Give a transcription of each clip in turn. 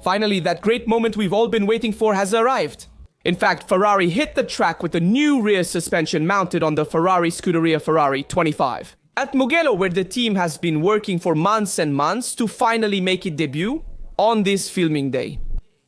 Finally, that great moment we've all been waiting for has arrived. In fact, Ferrari hit the track with the new rear suspension mounted on the Ferrari Scuderia Ferrari 25. At Mugello, where the team has been working for months and months to finally make it debut on this filming day.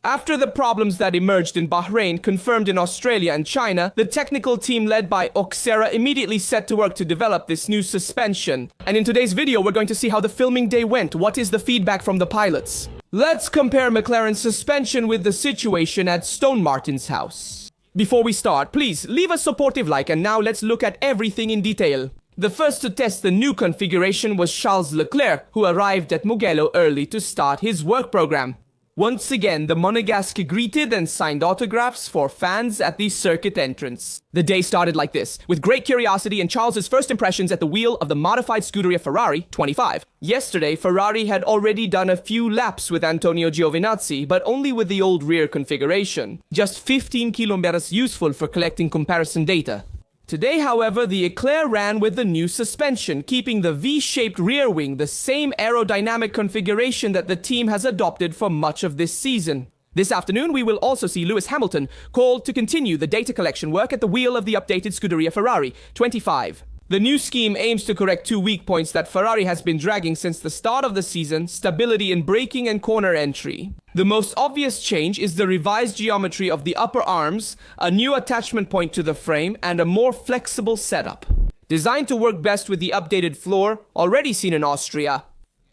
After the problems that emerged in Bahrain confirmed in Australia and China, the technical team led by Oxera immediately set to work to develop this new suspension. And in today's video, we're going to see how the filming day went. What is the feedback from the pilots? Let's compare McLaren's suspension with the situation at Stonemartin's house. Before we start, please leave a supportive like, and now let's look at everything in detail. The first to test the new configuration was Charles Leclerc, who arrived at Mugello early to start his work program. Once again, the Monegasque greeted and signed autographs for fans at the circuit entrance. The day started like this, with great curiosity and Charles's first impressions at the wheel of the modified Scuderia Ferrari 25. Yesterday, Ferrari had already done a few laps with Antonio Giovinazzi, but only with the old rear configuration. Just 15 kilometers useful for collecting comparison data. Today, however, the Leclerc ran with the new suspension, keeping the V-shaped rear wing the same aerodynamic configuration that the team has adopted for much of this season. This afternoon, we will also see Lewis Hamilton called to continue the data collection work at the wheel of the updated Scuderia Ferrari 25. The new scheme aims to correct two weak points that Ferrari has been dragging since the start of the season: stability in braking and corner entry. The most obvious change is the revised geometry of the upper arms, a new attachment point to the frame, and a more flexible setup. Designed to work best with the updated floor, already seen in Austria.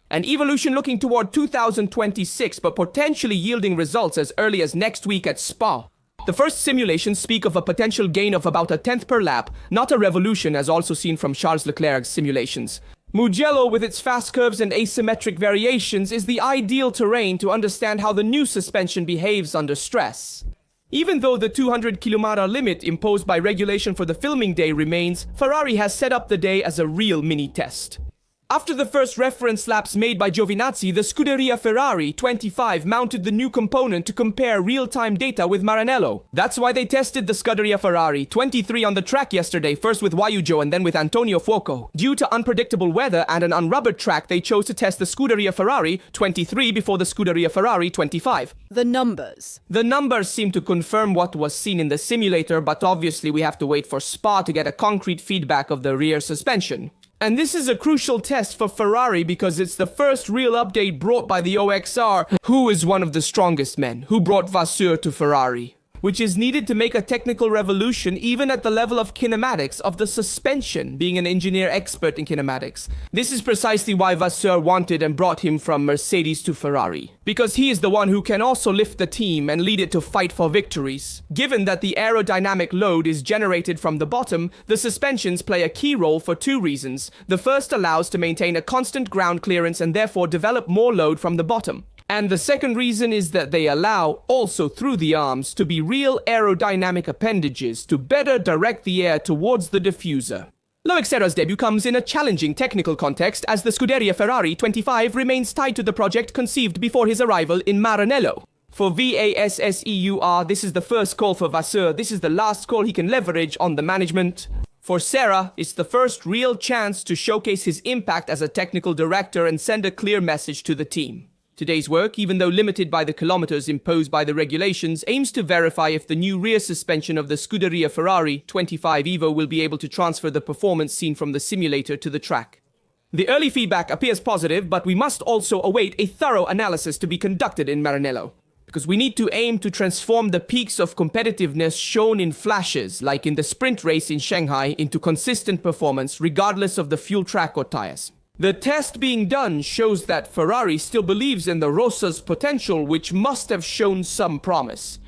An evolution looking toward 2026, but potentially yielding results as early as next week at Spa. The first simulations speak of a potential gain of about a tenth per lap, not a revolution as also seen from Charles Leclerc's simulations. Mugello, with its fast curves and asymmetric variations, is the ideal terrain to understand how the new suspension behaves under stress. Even though the 200 km limit imposed by regulation for the filming day remains, Ferrari has set up the day as a real mini-test. After the first reference laps made by Giovinazzi, the Scuderia Ferrari 25 mounted the new component to compare real-time data with Maranello. That's why they tested the Scuderia Ferrari 23 on the track yesterday, first with Guayujo and then with Antonio Fuoco. Due to unpredictable weather and an unrubbered track, they chose to test the Scuderia Ferrari 23 before the Scuderia Ferrari 25. The numbers seem to confirm what was seen in the simulator, but obviously we have to wait for Spa to get a concrete feedback of the rear suspension. And this is a crucial test for Ferrari because it's the first real update brought by the OXR, who is one of the strongest men, who brought Vasseur to Ferrari, which is needed to make a technical revolution even at the level of kinematics of the suspension, being an engineer expert in kinematics. This is precisely why Vasseur wanted and brought him from Mercedes to Ferrari, because he is the one who can also lift the team and lead it to fight for victories. Given that the aerodynamic load is generated from the bottom, the suspensions play a key role for two reasons. The first allows to maintain a constant ground clearance and therefore develop more load from the bottom. And the second reason is that they allow, also through the arms, to be real aerodynamic appendages to better direct the air towards the diffuser. Oxera's debut comes in a challenging technical context as the Scuderia Ferrari 25 remains tied to the project conceived before his arrival in Maranello. For Vasseur, this is the first call for Vasseur. This is the last call he can leverage on the management. For Serra, it's the first real chance to showcase his impact as a technical director and send a clear message to the team. Today's work, even though limited by the kilometers imposed by the regulations, aims to verify if the new rear suspension of the Scuderia Ferrari 25 EVO will be able to transfer the performance seen from the simulator to the track. The early feedback appears positive, but we must also await a thorough analysis to be conducted in Maranello, because we need to aim to transform the peaks of competitiveness shown in flashes, like in the sprint race in Shanghai, into consistent performance regardless of the fuel track or tires. The test being done shows that Ferrari still believes in the Rossa's potential, which must have shown some promise.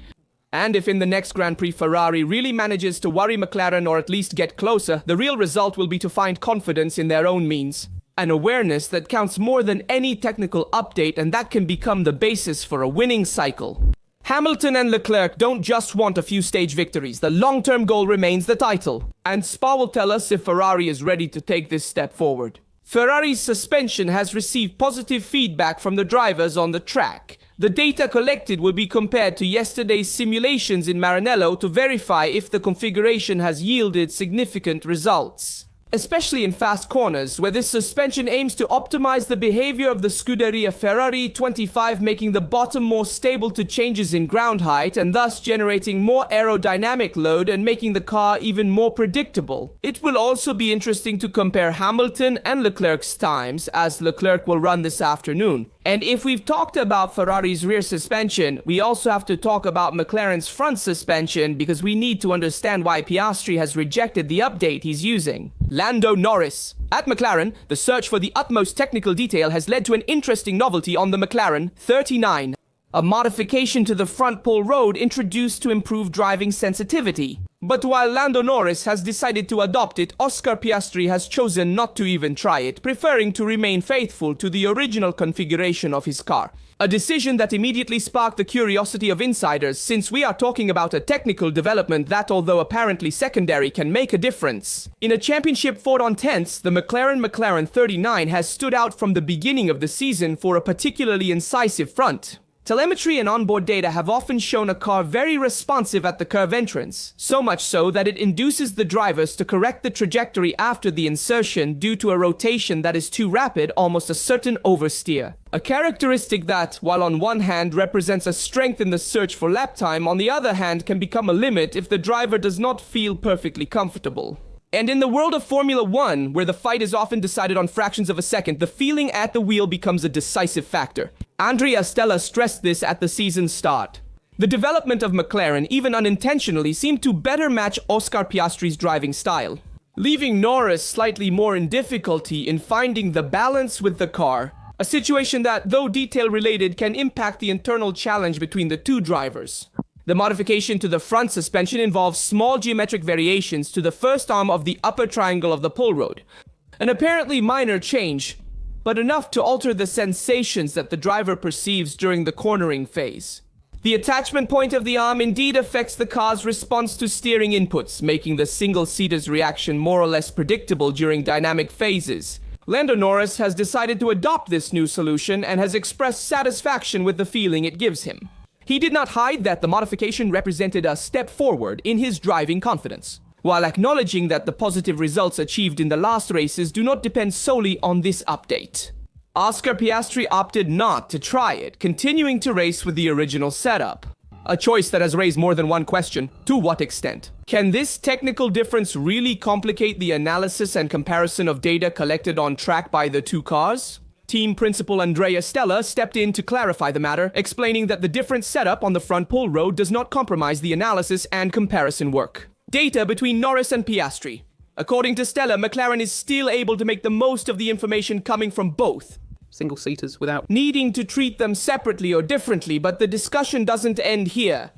And if in the next Grand Prix Ferrari really manages to worry McLaren or at least get closer, the real result will be to find confidence in their own means. An awareness that counts more than any technical update, and that can become the basis for a winning cycle. Hamilton and Leclerc don't just want a few stage victories. The long-term goal remains the title. And Spa will tell us if Ferrari is ready to take this step forward. Ferrari's suspension has received positive feedback from the drivers on the track. The data collected will be compared to yesterday's simulations in Maranello to verify if the configuration has yielded significant results. especially in fast corners, where this suspension aims to optimize the behavior of the Scuderia Ferrari 25, making the bottom more stable to changes in ground height and thus generating more aerodynamic load and making the car even more predictable. It will also be interesting to compare Hamilton and Leclerc's times, as Leclerc will run this afternoon. And if we've talked about Ferrari's rear suspension, we also have to talk about McLaren's front suspension, because we need to understand why Piastri has rejected the update he's using. Lando Norris. At McLaren, the search for the utmost technical detail has led to an interesting novelty on the McLaren 39, a modification to the front pull rod introduced to improve driving sensitivity. But while Lando Norris has decided to adopt it, Oscar Piastri has chosen not to even try it, preferring to remain faithful to the original configuration of his car. A decision that immediately sparked the curiosity of insiders, since we are talking about a technical development that, although apparently secondary, can make a difference. In a championship fought on tenths, the McLaren 39 has stood out from the beginning of the season for a particularly incisive front. Telemetry and onboard data have often shown a car very responsive at the curve entrance, so much so that it induces the drivers to correct the trajectory after the insertion due to a rotation that is too rapid, almost a certain oversteer. A characteristic that, while on one hand represents a strength in the search for lap time, on the other hand can become a limit if the driver does not feel perfectly comfortable. And in the world of Formula 1, where the fight is often decided on fractions of a second, the feeling at the wheel becomes a decisive factor. Andrea Stella stressed this at the season's start. The development of McLaren, even unintentionally, seemed to better match Oscar Piastri's driving style, leaving Norris slightly more in difficulty in finding the balance with the car, a situation that, though detail-related, can impact the internal challenge between the two drivers. The modification to the front suspension involves small geometric variations to the first arm of the upper triangle of the pull rod. An apparently minor change, but enough to alter the sensations that the driver perceives during the cornering phase. The attachment point of the arm indeed affects the car's response to steering inputs, making the single-seater's reaction more or less predictable during dynamic phases. Lando Norris has decided to adopt this new solution and has expressed satisfaction with the feeling it gives him. He did not hide that the modification represented a step forward in his driving confidence, while acknowledging that the positive results achieved in the last races do not depend solely on this update. Oscar Piastri opted not to try it, continuing to race with the original setup. A choice that has raised more than one question: to what extent? Can this technical difference really complicate the analysis and comparison of data collected on track by the two cars? Team principal Andrea Stella stepped in to clarify the matter, explaining that the different setup on the front pull rod does not compromise the analysis and comparison work. Data between Norris and Piastri. According to Stella, McLaren is still able to make the most of the information coming from both single-seaters without needing to treat them separately or differently, but the discussion doesn't end here.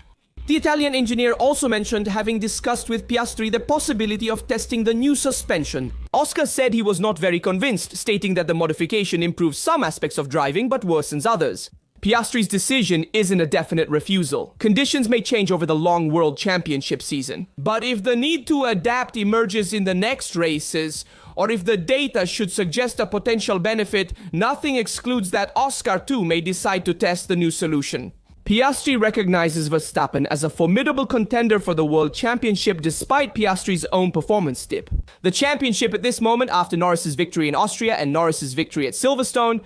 The Italian engineer also mentioned having discussed with Piastri the possibility of testing the new suspension. Oscar said he was not very convinced, stating that the modification improves some aspects of driving but worsens others. Piastri's decision isn't a definite refusal. Conditions may change over the long World Championship season. But if the need to adapt emerges in the next races, or if the data should suggest a potential benefit, nothing excludes that Oscar too may decide to test the new solution. Piastri recognizes Verstappen as a formidable contender for the World Championship despite Piastri's own performance dip. The championship at this moment, after Norris's victory in Austria and Norris's victory at Silverstone,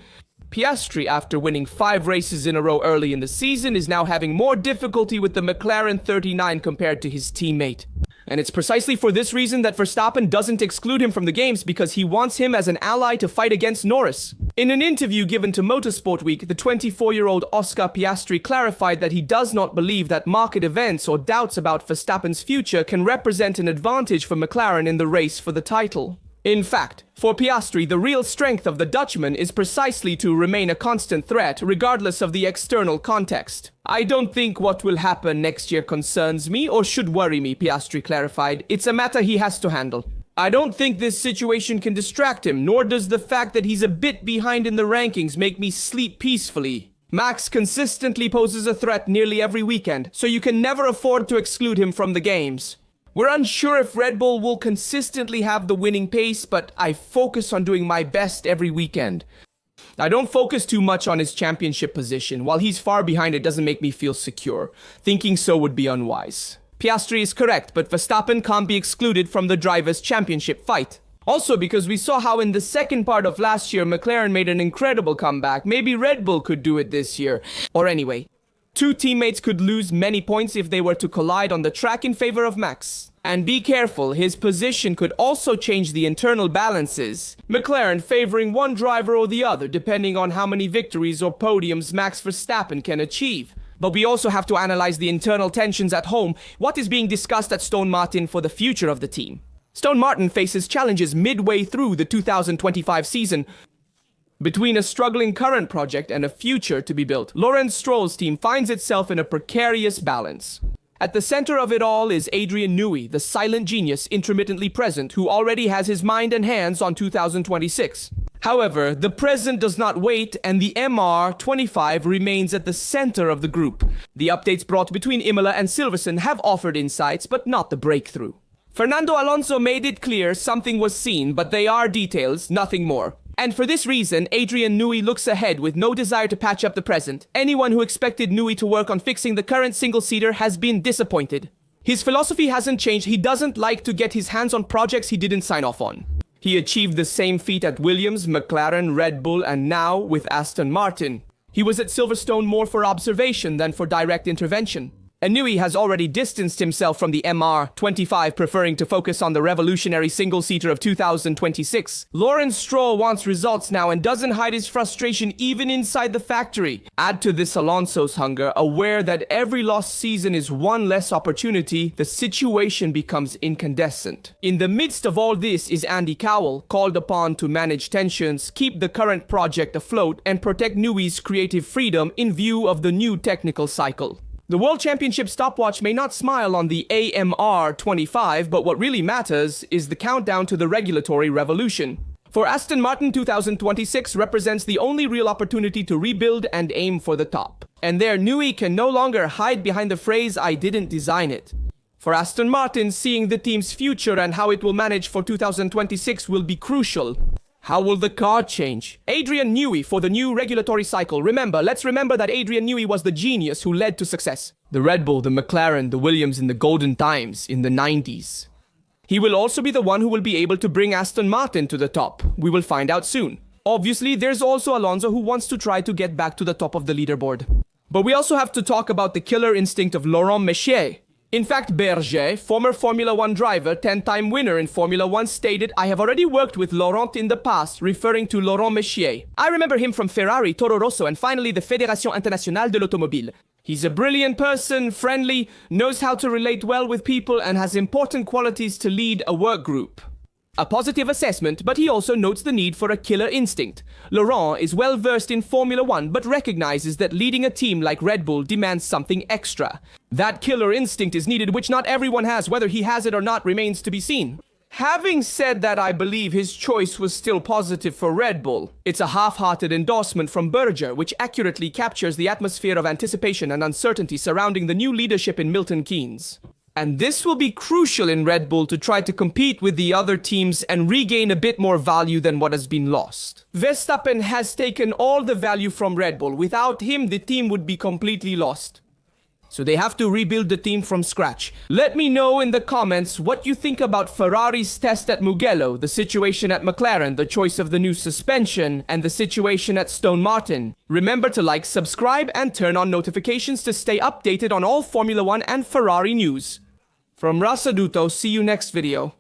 Piastri, after winning 5 races in a row early in the season, is now having more difficulty with the McLaren 39 compared to his teammate. And it's precisely for this reason that Verstappen doesn't exclude him from the games, because he wants him as an ally to fight against Norris. In an interview given to Motorsport Week, the 24-year-old Oscar Piastri clarified that he does not believe that market events or doubts about Verstappen's future can represent an advantage for McLaren in the race for the title. In fact, for Piastri, the real strength of the Dutchman is precisely to remain a constant threat, regardless of the external context. I don't think what will happen next year concerns me or should worry me, Piastri clarified. It's a matter he has to handle. I don't think this situation can distract him, nor does the fact that he's a bit behind in the rankings make me sleep peacefully. Max consistently poses a threat nearly every weekend, so you can never afford to exclude him from the games. We're unsure if Red Bull will consistently have the winning pace, but I focus on doing my best every weekend. I don't focus too much on his championship position. While he's far behind, it doesn't make me feel secure. Thinking so would be unwise. Piastri is correct, but Verstappen can't be excluded from the drivers' championship fight. Also, because we saw how in the second part of last year, McLaren made an incredible comeback. Maybe Red Bull could do it this year. Or anyway, two teammates could lose many points if they were to collide on the track in favor of Max. And be careful, his position could also change the internal balances. McLaren favoring one driver or the other, depending on how many victories or podiums Max Verstappen can achieve. But we also have to analyze the internal tensions at home, what is being discussed at Stonemartin for the future of the team. Stonemartin faces challenges midway through the 2025 season. Between a struggling current project and a future to be built, Lawrence Stroll's team finds itself in a precarious balance. At the center of it all is Adrian Newey, the silent genius intermittently present who already has his mind and hands on 2026. However, the present does not wait and the MR25 remains at the center of the group. The updates brought between Imola and Silverstone have offered insights, but not the breakthrough. Fernando Alonso made it clear something was seen, but they are details, nothing more. And for this reason, Adrian Newey looks ahead with no desire to patch up the present. Anyone who expected Newey to work on fixing the current single-seater has been disappointed. His philosophy hasn't changed. He doesn't like to get his hands on projects he didn't sign off on. He achieved the same feat at Williams, McLaren, Red Bull, and now with Aston Martin. He was at Silverstone more for observation than for direct intervention. And Newey has already distanced himself from the MR25, preferring to focus on the revolutionary single-seater of 2026. Lawrence Stroll wants results now and doesn't hide his frustration even inside the factory. Add to this Alonso's hunger, aware that every lost season is one less opportunity, the situation becomes incandescent. In the midst of all this is Andy Cowell, called upon to manage tensions, keep the current project afloat, and protect Newey's creative freedom in view of the new technical cycle. The World Championship stopwatch may not smile on the AMR25, but what really matters is the countdown to the regulatory revolution. For Aston Martin, 2026 represents the only real opportunity to rebuild and aim for the top. And there, Newey can no longer hide behind the phrase, "I didn't design it." For Aston Martin, seeing the team's future and how it will manage for 2026 will be crucial. How will the car change? Adrian Newey for the new regulatory cycle. Let's remember that Adrian Newey was the genius who led to success. The Red Bull, the McLaren, the Williams in the golden times, in the 90s. He will also be the one who will be able to bring Aston Martin to the top. We will find out soon. Obviously, there's also Alonso who wants to try to get back to the top of the leaderboard. But we also have to talk about the killer instinct of Laurent Messier. In fact, Berger, former Formula 1 driver, 10-time winner in Formula 1, stated, "I have already worked with Laurent in the past," referring to Laurent Messier. I remember him from Ferrari, Toro Rosso, and finally the Fédération Internationale de l'Automobile. He's a brilliant person, friendly, knows how to relate well with people, and has important qualities to lead a work group. A positive assessment, but he also notes the need for a killer instinct. Laurent is well versed in Formula 1, but recognizes that leading a team like Red Bull demands something extra. That killer instinct is needed, which not everyone has. Whether he has it or not remains to be seen. Having said that, I believe his choice was still positive for Red Bull. It's a half-hearted endorsement from Berger, which accurately captures the atmosphere of anticipation and uncertainty surrounding the new leadership in Milton Keynes. And this will be crucial in Red Bull to try to compete with the other teams and regain a bit more value than what has been lost. Verstappen has taken all the value from Red Bull. Without him, the team would be completely lost. So they have to rebuild the team from scratch. Let me know in the comments what you think about Ferrari's test at Mugello, the situation at McLaren, the choice of the new suspension, and the situation at Stonemartin. Remember to like, subscribe, and turn on notifications to stay updated on all Formula 1 and Ferrari news. From Rasaduto, see you next video.